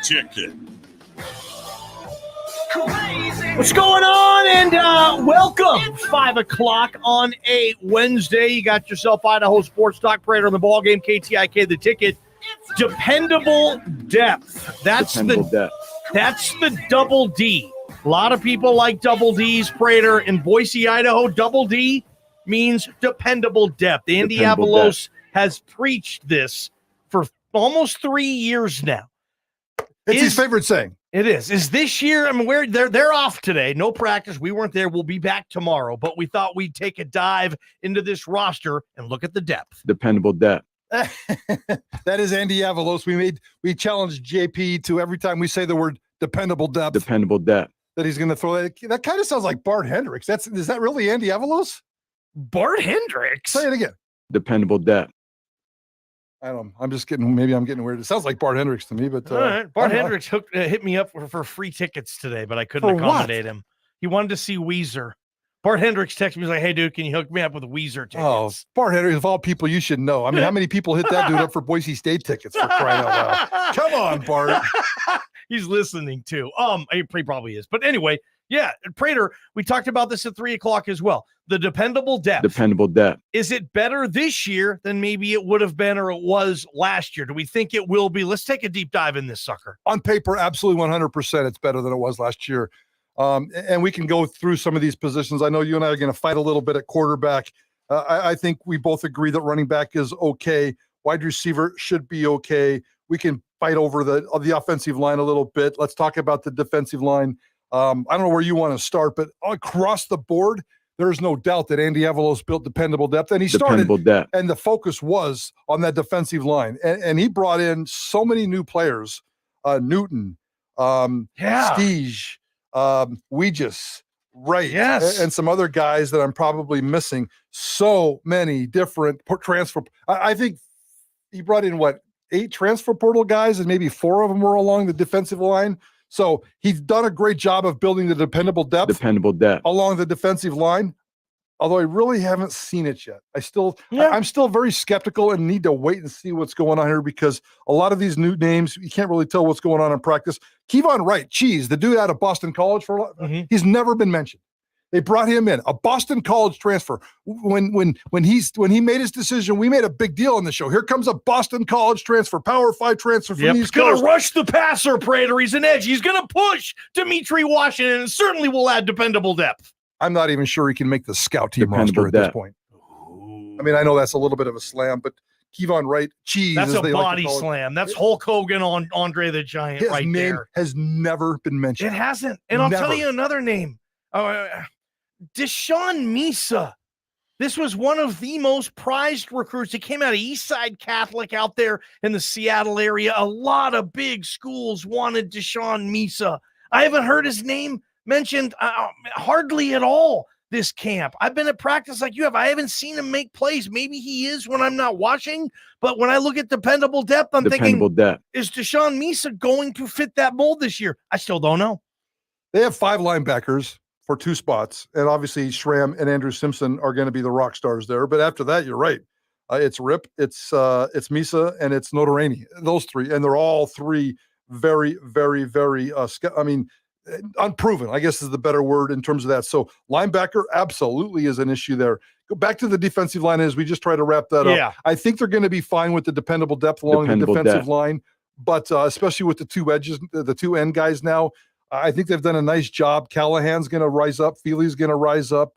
Ticket. What's going on? And welcome. 5 o'clock on a Wednesday. You got yourself Idaho Sports Talk, Prater The Ballgame, KTIK, The Ticket. Dependable depth. That's the double D. A lot of people like double D's, Prater. In Boise, Idaho, double D means dependable depth. Andy Avalos has preached this for almost 3 years now. It's his favorite saying. It is. Is this year? I mean, they're off today. No practice. We weren't there. We'll be back tomorrow. But we thought we'd take a dive into this roster and look at the depth. Dependable depth. That is Andy Avalos. We challenged JP to every time we say the word dependable depth. Dependable depth. That he's going to throw that. That kind of sounds like Bart Hendricks. Is that really Andy Avalos? Bart Hendricks. Say it again. Dependable depth. I don't know. I'm getting weird. It sounds like Bart Hendricks to me, but all right. Bart Hendricks hit me up for free tickets today, but I couldn't accommodate him. He wanted to see Weezer. Bart Hendricks texted me, he's like, "Hey, dude, can you hook me up with Weezer tickets?" Oh, Bart Hendricks, of all people, you should know. I mean, how many people hit that dude up for Boise State tickets for crying out loud? Come on, Bart. He's listening too. He probably is. But anyway, yeah, Prater, we talked about this at 3 o'clock as well. The dependable depth. Dependable depth. Is it better this year than maybe it would have been or it was last year? Do we think it will be? Let's take a deep dive in this sucker. On paper, absolutely 100% it's better than it was last year. And we can go through some of these positions. I know you and I are going to fight a little bit at quarterback. I think we both agree that running back is okay. Wide receiver should be okay. We can fight over the offensive line a little bit. Let's talk about the defensive line. I don't know where you want to start, but across the board, there's no doubt that Andy Avalos built dependable depth, and he started, and the focus was on that defensive line. And he brought in so many new players, Newton, Steege, Weegis, Wright, and some other guys that I'm probably missing. So many different transfer. I think he brought in, 8 transfer portal guys, and maybe 4 of them were along the defensive line. So he's done a great job of building the dependable depth along the defensive line, although I really haven't seen it yet. I'm still very skeptical and need to wait and see what's going on here, because a lot of these new names, you can't really tell what's going on in practice. Kevon Wright, the dude out of Boston College, he's never been mentioned. They brought him in, a Boston College transfer. When he made his decision, we made a big deal on the show. Here comes a Boston College transfer, Power 5 transfer from these guys. He's going to rush the passer, Prater. He's an edge. He's going to push Dimitri Washington, and certainly will add dependable depth. I'm not even sure he can make the scout team roster at this point. I mean, I know that's a little bit of a slam, but Kevon Wright, that's a body slam. That's Hulk Hogan on Andre the Giant. His name there has never been mentioned. It hasn't. And I'll tell you another name. Deshaun Misa. This was one of the most prized recruits. He came out of Eastside Catholic out there in the Seattle area. A lot of big schools wanted Deshaun Misa. I haven't heard his name mentioned hardly at all this camp. I've been at practice like you have. I haven't seen him make plays. Maybe he is when I'm not watching, but when I look at dependable depth, I'm thinking, is Deshaun Misa going to fit that mold this year? I still don't know. They have 5 linebackers for 2 spots, and obviously Schramm and Andrew Simpson are going to be the rock stars there. But after that, you're right. It's Rip, it's Misa, and it's Notarani. Those 3, and they're all 3 very, very, very, unproven, I guess is the better word in terms of that. So linebacker absolutely is an issue there. Go back to the defensive line as we just try to wrap that up. I think they're going to be fine with the dependable depth along the defensive line, but especially with the 2 edges, the 2 end guys now, I think they've done a nice job. Callahan's going to rise up. Feely's going to rise up.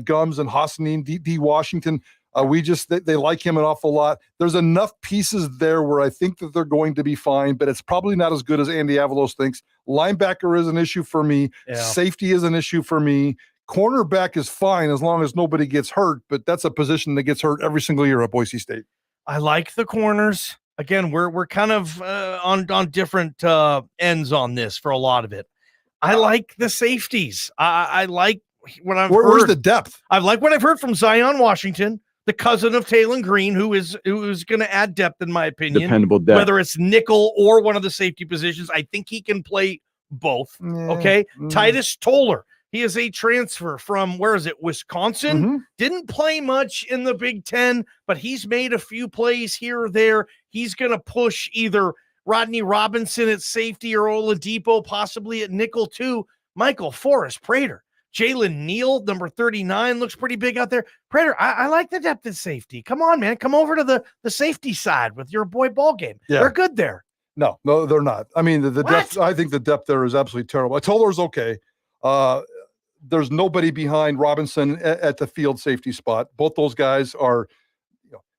Gums and Hassanin, D. Washington. They like him an awful lot. There's enough pieces there where I think that they're going to be fine, but it's probably not as good as Andy Avalos thinks. Linebacker is an issue for me. Safety is an issue for me. Cornerback is fine as long as nobody gets hurt, but that's a position that gets hurt every single year at Boise State. I like the corners. Again, we're kind of on different ends on this for a lot of it. I like the safeties. I like what I've heard. Where's the depth? I like what I've heard from Zion Washington, the cousin of Taylon Green, who is going to add depth, in my opinion. Dependable depth. Whether it's nickel or one of the safety positions, I think he can play both. Okay. Titus Toller. He is a transfer from, Wisconsin? Didn't play much in the Big Ten, but he's made a few plays here or there. He's going to push either Rodney Robinson at safety or Oladipo possibly at nickel too. Michael Forrest, Prater. Jalen Neal, number 39, looks pretty big out there. Prater, I like the depth at safety. Come on, man. Come over to the safety side with your boy Ballgame. Yeah. They're good there. No, they're not. I mean, the depth, I think the depth there is absolutely terrible. Toller's okay. There's nobody behind Robinson at the field safety spot. Both those guys are,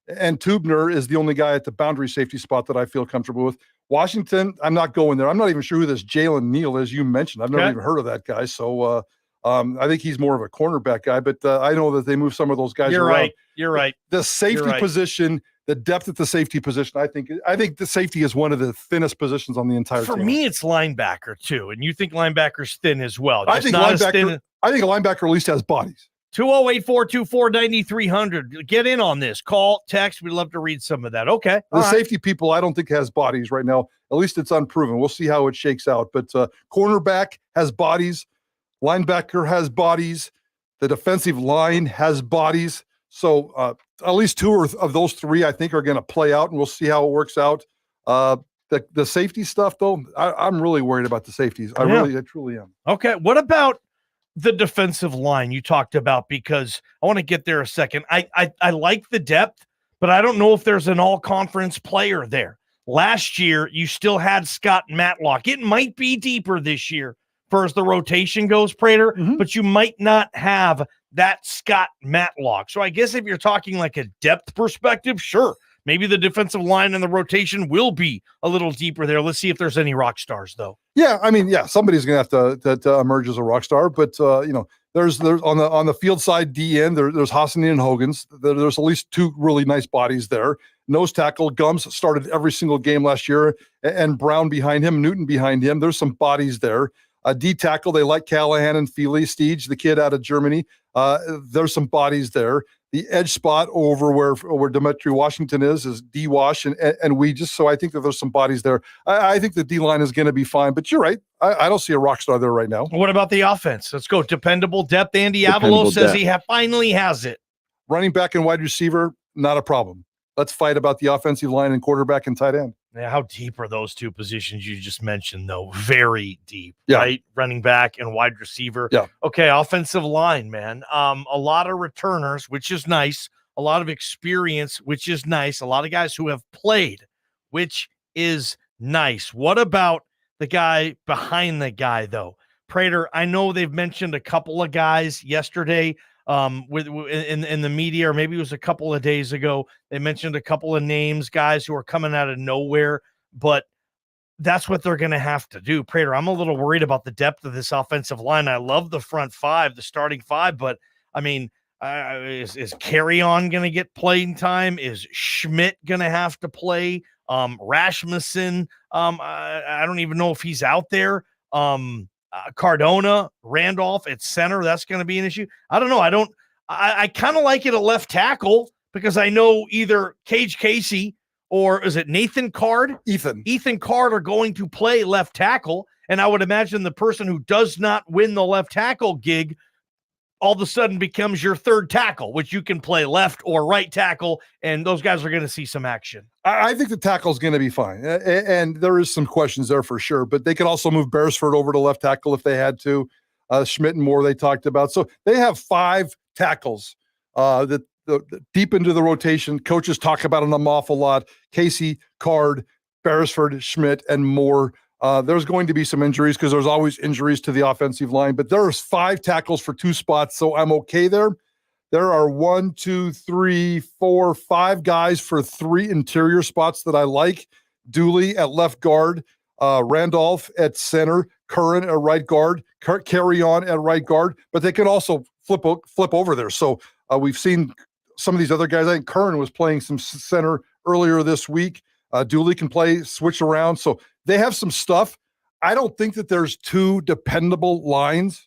and Tubner is the only guy at the boundary safety spot that I feel comfortable with. Washington, I'm not going there. I'm not even sure who this Jalen Neal is you mentioned. I've never even heard of that guy. So I think he's more of a cornerback guy, but I know that they move some of those guys around. You're right. The safety position, the depth at the safety position, I think the safety is one of the thinnest positions on the entire team. For me, it's linebacker too, and you think linebacker's thin as well. I think a linebacker at least has bodies. 208-424-9300. Get in on this. Call, text. We'd love to read some of that. Okay. The safety people, I don't think has bodies right now. At least it's unproven. We'll see how it shakes out. But cornerback has bodies. Linebacker has bodies. The defensive line has bodies. So at least two of those three, I think, are going to play out, and we'll see how it works out. The safety stuff, though, I'm really worried about the safeties. I truly am. Okay. What about the defensive line you talked about? Because I want to get there a second. I like the depth, but I don't know if there's an all-conference player there. Last year, you still had Scott Matlock. It might be deeper this year for as the rotation goes, Prater, but you might not have that Scott Matlock. So I guess if you're talking like a depth perspective, sure, maybe the defensive line and the rotation will be a little deeper there. Let's see if there's any rock stars, though. Yeah, I mean, somebody's going to have to emerge as a rock star, but there's on the field side DN, there's Hassan and Hogan's. There's at least two really nice bodies there. Nose tackle Gums started every single game last year, and Brown behind him, Newton behind him. There's some bodies there. D tackle, they like Callahan and Feely, Steege, the kid out of Germany. There's some bodies there. The edge spot over where Demetri Washington is D-Wash and we just, so I think that there's some bodies there. I think the D-line is going to be fine, but you're right. I don't see a rock star there right now. What about the offense? Let's go. Dependable depth. Andy Avalos says he finally has it. Running back and wide receiver, not a problem. Let's fight about the offensive line and quarterback and tight end. Yeah, how deep are those two positions you just mentioned, though? Very deep, right? Running back and wide receiver. Yeah. Okay, offensive line, man. A lot of returners, which is nice. A lot of experience, which is nice. A lot of guys who have played, which is nice. What about the guy behind the guy, though? Prater, I know they've mentioned a couple of guys yesterday in the media, or maybe it was a couple of days ago. They mentioned a couple of names, guys who are coming out of nowhere, but that's what they're going to have to do. Prater, I'm a little worried about the depth of this offensive line. I love the front five, the starting five, but I mean, is Carry-On going to get playing time? Is Schmidt going to have to play? Rasmussen, I don't even know if he's out there. Cardona, Randolph at center, that's going to be an issue. I don't know. I kind of like it at left tackle because I know either Cage Casey or is it Nathan Card? Ethan Card are going to play left tackle. And I would imagine the person who does not win the left tackle gig all of a sudden becomes your third tackle, which you can play left or right tackle, and those guys are going to see some action. I think the tackle is going to be fine, and there is some questions there for sure, but they could also move Beresford over to left tackle if they had to. Schmidt and Moore they talked about. So they have 5 tackles that deep into the rotation. Coaches talk about them an awful lot. Casey, Card, Beresford, Schmidt, and Moore. There's going to be some injuries because there's always injuries to the offensive line, but there's 5 tackles for 2 spots, so I'm okay there. There are 1, 2, 3, 4, 5 guys for 3 interior spots that I like. Dooley at left guard, Randolph at center, Curran at right guard, Carry-On at right guard, but they can also flip over there. So we've seen some of these other guys. I think Curran was playing some center earlier this week. Dooley can switch around. So they have some stuff. I don't think that there's 2 dependable lines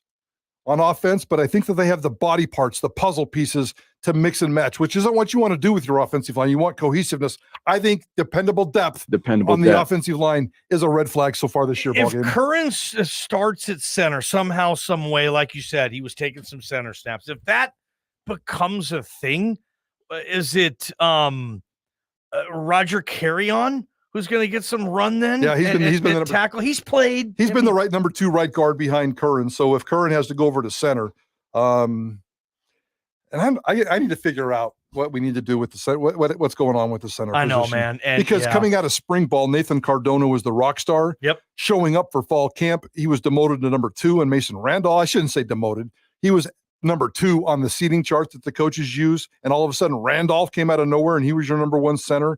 on offense, but I think that they have the body parts, the puzzle pieces to mix and match, which isn't what you want to do with your offensive line. You want cohesiveness. I think dependable depth on the offensive line is a red flag so far this year. If Curran starts at center somehow, some way, like you said, he was taking some center snaps. If that becomes a thing, is it Roger Carry-On who's going to get some run then. Yeah, he's been the tackle. He's played. He's been the right number 2 right guard behind Curran. So if Curran has to go over to center, and I need to figure out what we need to do with the center. What's going on with the center? I know, position. man. And because coming out of spring ball, Nathan Cardona was the rock star. Yep. Showing up for fall camp, he was demoted to number 2, and Mason Randall. I shouldn't say demoted. He was number 2 on the seating chart that the coaches use, and all of a sudden Randolph came out of nowhere, and he was your number 1 center.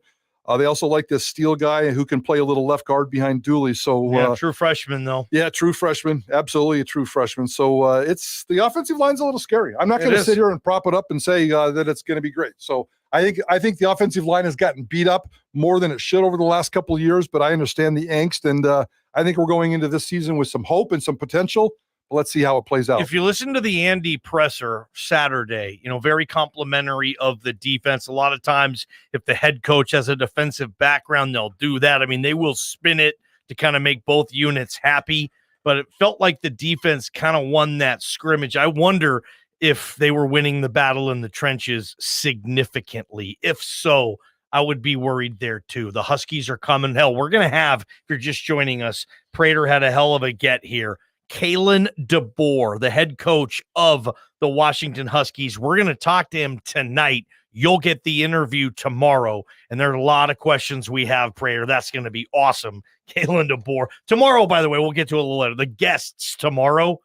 They also like this Steele guy who can play a little left guard behind Dooley. So true freshman though. Yeah, true freshman. Absolutely a true freshman. So it's the offensive line's a little scary. I'm not going to sit here and prop it up and say that it's going to be great. So I think the offensive line has gotten beat up more than it should over the last couple of years, but I understand the angst, and I think we're going into this season with some hope and some potential. Let's see how it plays out. If you listen to the Andy presser Saturday, very complimentary of the defense. A lot of times, if the head coach has a defensive background, they'll do that. I mean, they will spin it to kind of make both units happy, but it felt like the defense kind of won that scrimmage. I wonder if they were winning the battle in the trenches significantly. If so, I would be worried there too. The Huskies are coming. Hell, we're going to have, if you're just joining us, Prater had a hell of a get here. Kalen DeBoer, the head coach of the Washington Huskies. We're going to talk to him tonight. You'll get the interview tomorrow, and there are a lot of questions we have, Prater. That's going to be awesome. Kalen DeBoer. Tomorrow, by the way, we'll get to a little later. The guests tomorrow,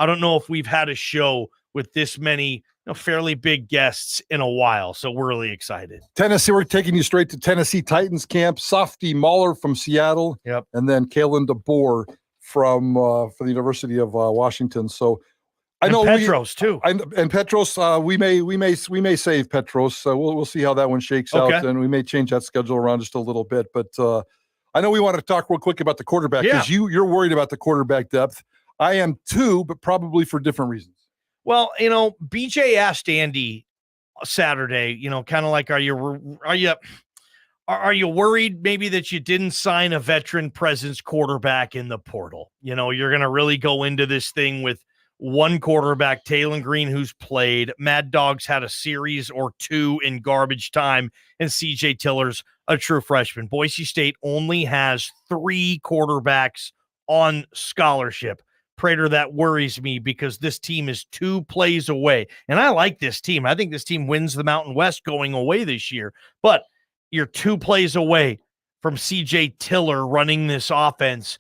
I don't know if we've had a show with this many fairly big guests in a while, so we're really excited. Tennessee, we're taking you straight to Tennessee Titans camp. Softy Mahler from Seattle, and then Kalen DeBoer from for the University of Washington. So I know Petros too. And Petros, we may save Petros. So we'll see how that one shakes out, and we may change that schedule around just a little bit. But I know we want to talk real quick about the quarterback because you're worried about the quarterback depth. I am too, but probably for different reasons. Well, BJ asked Andy Saturday, kind of like, are you worried maybe that you didn't sign a veteran presence quarterback in the portal? You're going to really go into this thing with one quarterback, Taylor Green, who's played. Mad Dog's had a series or 2 in garbage time, and CJ Tiller's a true freshman. Boise State only has 3 quarterbacks on scholarship. Prater, that worries me because this team is 2 plays away. And I like this team. I think this team wins the Mountain West going away this year. But you're 2 plays away from CJ Tiller running this offense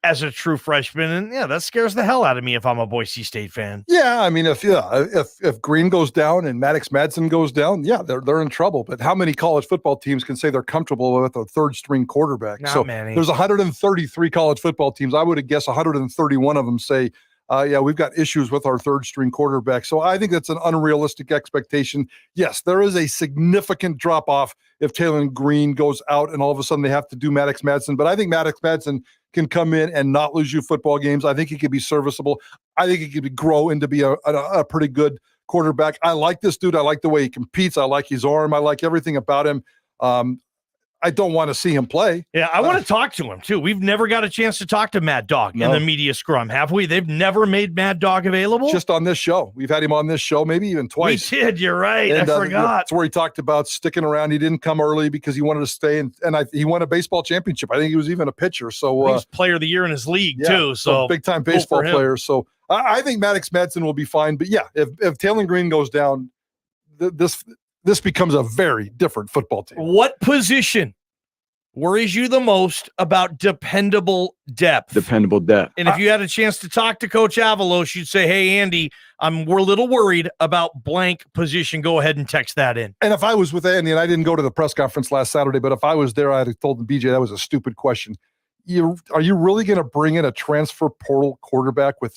as a true freshman. And that scares the hell out of me if I'm a Boise State fan. Yeah, I mean, if Green goes down and Maddox Madsen goes down, they're in trouble. But how many college football teams can say they're comfortable with a 3rd string quarterback? Not many. There's 133 college football teams. I would have guessed 131 of them say, we've got issues with our 3rd string quarterback. So I think that's an unrealistic expectation. Yes, there is a significant drop off if Taylor Green goes out and all of a sudden they have to do Maddox Madsen. But I think Maddox Madsen can come in and not lose you football games. I think he could be serviceable. I think he could grow into be a pretty good quarterback. I like this dude. I like the way he competes. I like his arm. I like everything about him. I don't want to see him play. Yeah, I want to talk to him, too. We've never got a chance to talk to Mad Dog in the media scrum, have we? They've never made Mad Dog available? Just on this show. We've had him on this show, maybe even twice. We did, you're right. I forgot. That's where he talked about sticking around. He didn't come early because he wanted to stay, and he won a baseball championship. I think he was even a pitcher. So he was player of the year in his league, too. So big-time baseball player. So I think Maddox Madsen will be fine. But, if Taylor Green goes down, this becomes a very different football team. What position worries you the most about dependable depth? Dependable depth. And if you had a chance to talk to Coach Avalos, you'd say, hey, Andy, we're a little worried about blank position. Go ahead and text that in. And if I was with Andy, and I didn't go to the press conference last Saturday, but if I was there, I'd have told him, BJ, that was a stupid question. Are you really going to bring in a transfer portal quarterback with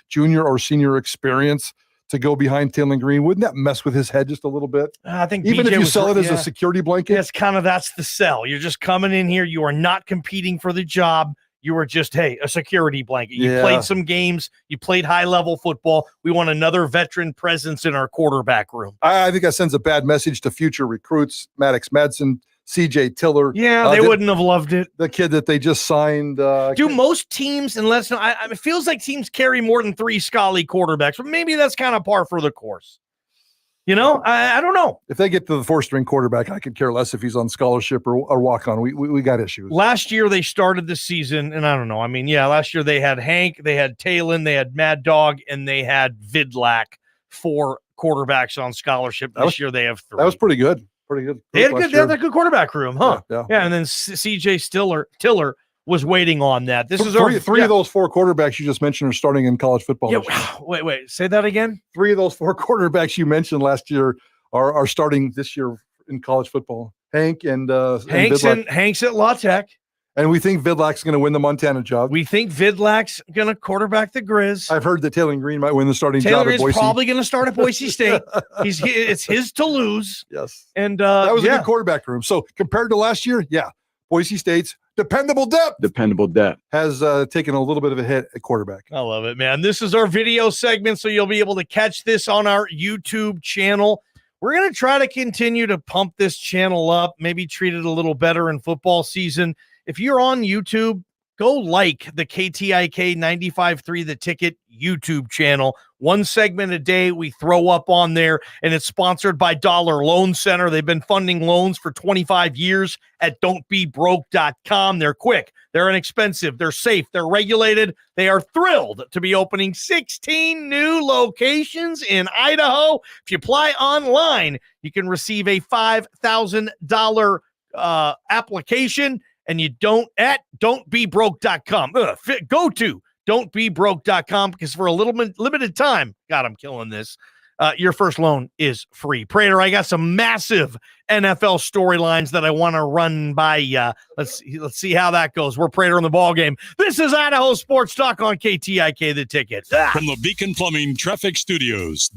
junior or senior experience to go behind Taylor Green? Wouldn't that mess with his head just a little bit? I think even BJ if you sell it as a security blanket. It's that's the sell. You're just coming in here. You are not competing for the job. You are just, a security blanket. You played some games. You played high-level football. We want another veteran presence in our quarterback room. I think that sends a bad message to future recruits. Maddox Madsen, CJ Tiller. Yeah, they wouldn't have loved it. The kid that they just signed. Do most teams, unless it feels like teams carry more than 3 Scully quarterbacks, but maybe that's kind of par for the course. I don't know. If they get to the 4th-string quarterback, I could care less if he's on scholarship or walk-on. We got issues. Last year they started the season, and I don't know. I mean, last year they had Hank, they had Talon, they had Mad Dog, and they had Vidlak, 4 quarterbacks on scholarship. This year they have 3. That was pretty good. Pretty good. They had a good quarterback room, huh? Yeah. And then CJ Tiller was waiting on that. This is three of those 4 quarterbacks you just mentioned are starting in college football. Yeah, wait, say that again. 3 of those 4 quarterbacks you mentioned last year are starting this year in college football. Hank and Hank's at La Tech. And we think Vidlak's going to win the Montana job. We think Vidlak's going to quarterback the Grizz. I've heard that Taylor Green might win the starting job at Boise. Taylor is probably going to start at Boise State. It's his to lose. Yes. And that was a good quarterback room. So compared to last year, Boise State's dependable depth has taken a little bit of a hit at quarterback. I love it, man. This is our video segment, so you'll be able to catch this on our YouTube channel. We're going to try to continue to pump this channel up, maybe treat it a little better in football season. If you're on YouTube, go like the KTIK 95.3 The Ticket YouTube channel. 1 segment a day we throw up on there, and it's sponsored by Dollar Loan Center. They've been funding loans for 25 years at don'tbebroke.com. They're quick, they're inexpensive, they're safe, they're regulated. They are thrilled to be opening 16 new locations in Idaho. If you apply online, you can receive a $5,000 application. And you don'tbebroke.com. Go to don'tbebroke.com because for a limited time, God, I'm killing this. Your first loan is free. Prater, I got some massive NFL storylines that I want to run by you. Let's see how that goes. We're Prater on the ball game. This is Idaho Sports Talk on KTIK The Ticket. From the Beacon Plumbing Traffic Studios.